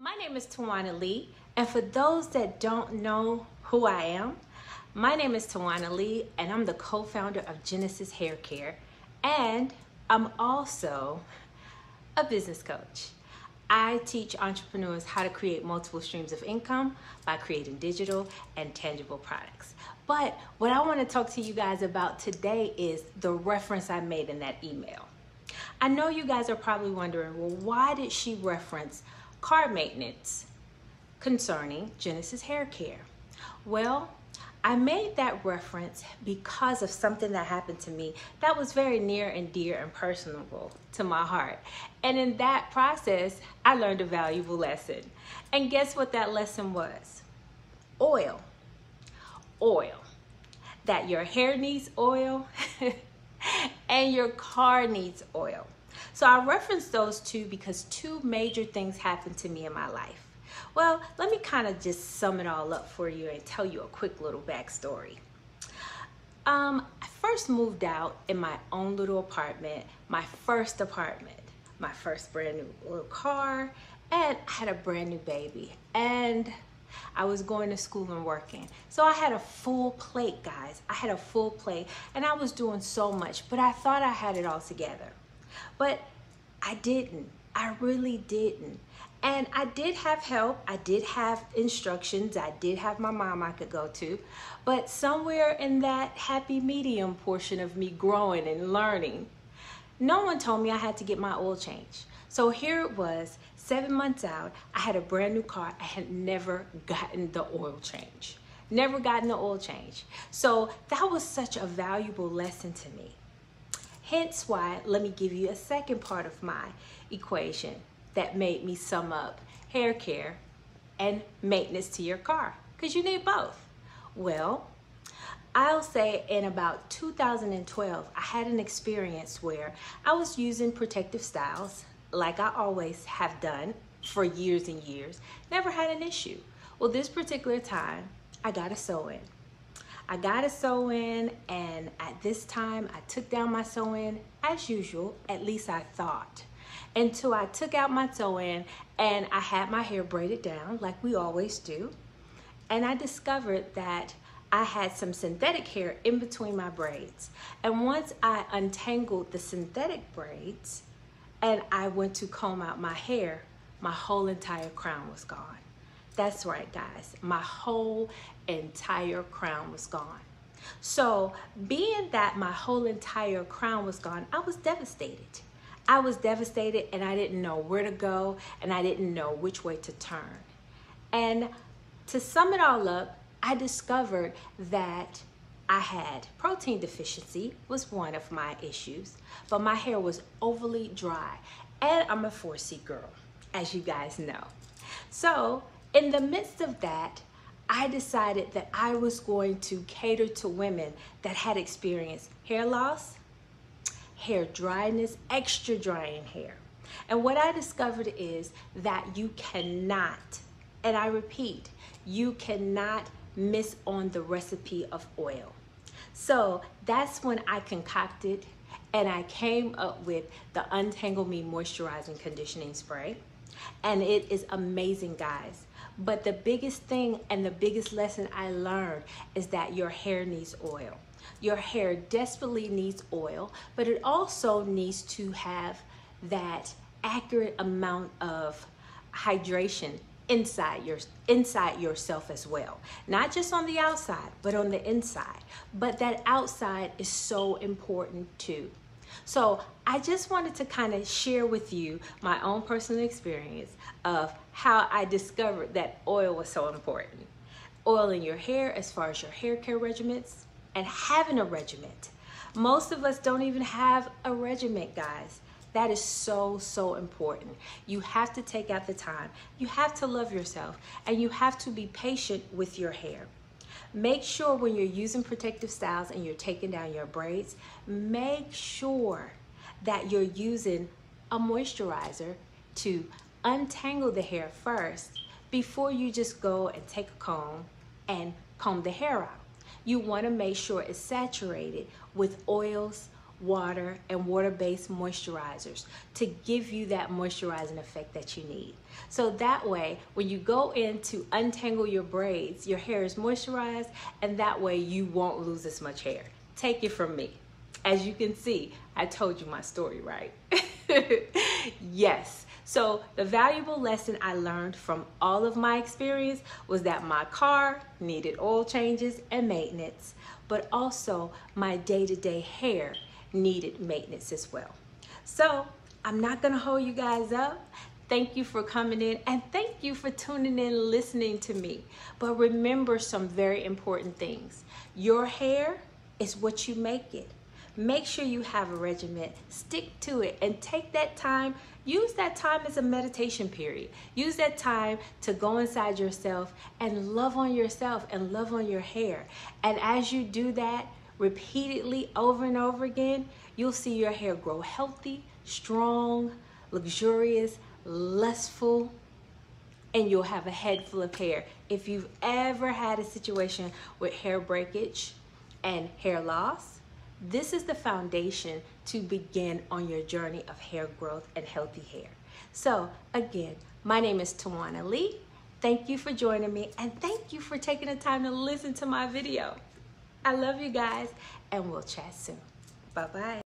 My name is Tawana Lee, and for those that don't know who I am, my name is Tawana Lee, and I'm the co-founder of Genesis Hair Care, and I'm also a business coach. I teach entrepreneurs how to create multiple streams of income by creating digital and tangible products. But what I want to talk to you guys about today is the reference I made in that email. I know you guys are probably wondering, well, why did she reference car maintenance concerning Genesis Hair Care? Well, I made that reference because of something that happened to me that was very near and dear and personable to my heart. And in that process, I learned a valuable lesson. And guess what that lesson was? Oil. Oil. That your hair needs oil and your car needs oil. So I referenced those two because two major things happened to me in my life. Well, let me kind of just sum it all up for you and tell you a quick little backstory. I first moved out in my own little apartment, my first brand new little car, and I had a brand new baby. And I was going to school and working. So I had a full plate, guys. I had a full plate and I was doing so much, but I thought I had it all together. But I didn't. I really didn't. And I did have help. I did have instructions. I did have my mom I could go to. But somewhere in that happy medium portion of me growing and learning, no one told me I had to get my oil changed. So here it was, 7 months out, I had a brand new car. I had never gotten the oil change. Never gotten the oil change. So that was such a valuable lesson to me. Hence why, let me give you a second part of my equation that made me sum up hair care and maintenance to your car, because you need both. Well, I'll say in about 2012, I had an experience where I was using protective styles like I always have done for years and years, never had an issue. Well, this particular time, I got a sew-in. I got a sew-in, and at this time, I took down my sew-in as usual, at least I thought. Until I took out my sew-in and I had my hair braided down like we always do. And I discovered that I had some synthetic hair in between my braids. And once I untangled the synthetic braids and I went to comb out my hair, my whole entire crown was gone. That's right, guys. My whole entire crown was gone. So being that my whole entire crown was gone, I was devastated. I was devastated and I didn't know where to go and I didn't know which way to turn. And to sum it all up, I discovered that I had protein deficiency was one of my issues, but my hair was overly dry and I'm a 4C girl, as you guys know. So in the midst of that, I decided that I was going to cater to women that had experienced hair loss, hair dryness, extra drying hair. And what I discovered is that you cannot, and I repeat, you cannot miss on the recipe of oil. So that's when I concocted and I came up with the Untangle Me Moisturizing Conditioning Spray. And it is amazing, guys. But the biggest thing and the biggest lesson I learned is that your hair needs oil. Your hair desperately needs oil, but it also needs to have that accurate amount of hydration inside yourself as well. Not just on the outside, but on the inside. But that outside is so important too. So I just wanted to kind of share with you my own personal experience of how I discovered that oil was so important. Oil in your hair as far as your hair care regimens and having a regimen. Most of us don't even have a regimen, guys. That is so, so important. You have to take out the time. You have to love yourself and you have to be patient with your hair. Make sure when you're using protective styles and you're taking down your braids, make sure that you're using a moisturizer to untangle the hair first before you just go and take a comb and comb the hair out. You want to make sure it's saturated with oils, water, and water-based moisturizers to give you that moisturizing effect that you need. So that way, when you go in to untangle your braids, your hair is moisturized, and that way you won't lose as much hair. Take it from me. As you can see, I told you my story, right? Yes. So the valuable lesson I learned from all of my experience was that my car needed oil changes and maintenance, but also my day-to-day hair needed maintenance as well. So I'm not gonna hold you guys up. Thank you for coming in, and thank you for tuning in, listening to me. But remember some very important things. Your hair is what you make it. Make sure you have a regimen, stick to it, and take that time. Use that time as a meditation period. Use that time to go inside yourself and love on yourself and love on your hair. And as you do that repeatedly over and over again, you'll see your hair grow healthy, strong, luxurious, lustful, and you'll have a head full of hair. If you've ever had a situation with hair breakage and hair loss, this is the foundation to begin on your journey of hair growth and healthy hair. So again, my name is Tawana Lee. Thank you for joining me, and thank you for taking the time to listen to my video. I love you guys, and we'll chat soon. Bye-bye.